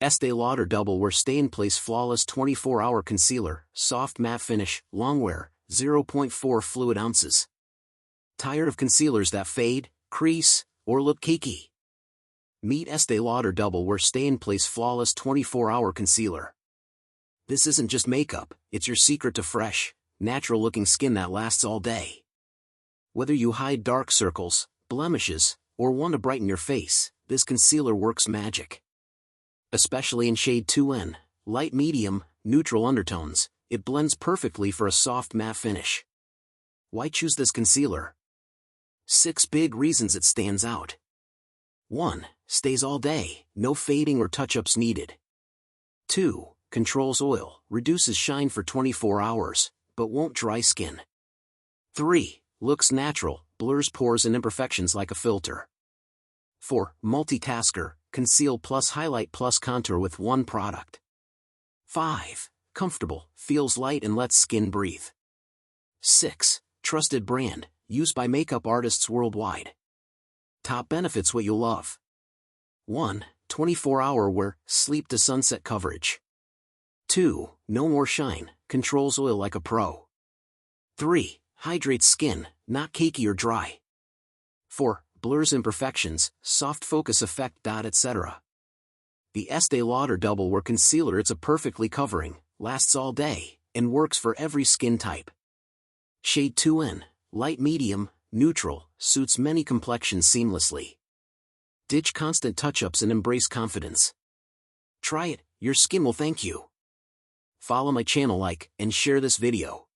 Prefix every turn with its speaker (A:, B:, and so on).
A: Estée Lauder Double Wear Stay-in-Place Flawless 24-Hour Concealer, Soft Matte Finish, Longwear, 0.4 fluid ounces. Tired of concealers that fade, crease, or look cakey? Meet Estée Lauder Double Wear Stay-in-Place Flawless 24-Hour Concealer. This isn't just makeup, it's your secret to fresh, natural-looking skin that lasts all day. Whether you hide dark circles, blemishes, or want to brighten your face, this concealer works magic. Especially in shade 2N, light medium, neutral undertones, it blends perfectly for a soft matte finish. Why choose this concealer? 6 big reasons it stands out. 1. Stays all day, no fading or touch-ups needed. 2. Controls oil, reduces shine for 24 hours, but won't dry skin. 3. Looks natural, blurs pores and imperfections like a filter. 4. Multitasker, conceal plus highlight plus contour with one product. 5. Comfortable, feels light and lets skin breathe. 6. Trusted brand, used by makeup artists worldwide. Top benefits: what you'll love. 1. 24-hour wear, sleep to sunset coverage. 2. No more shine, controls oil like a pro. 3. Hydrates skin, not cakey or dry. 4. Blurs imperfections, soft focus effect. Etc. The Estée Lauder Double Wear Concealer, it's a perfectly covering, lasts all day, and works for every skin type. Shade 2N, light medium, neutral, suits many complexions seamlessly. Ditch constant touch-ups and embrace confidence. Try it, your skin will thank you. Follow my channel, like, and share this video.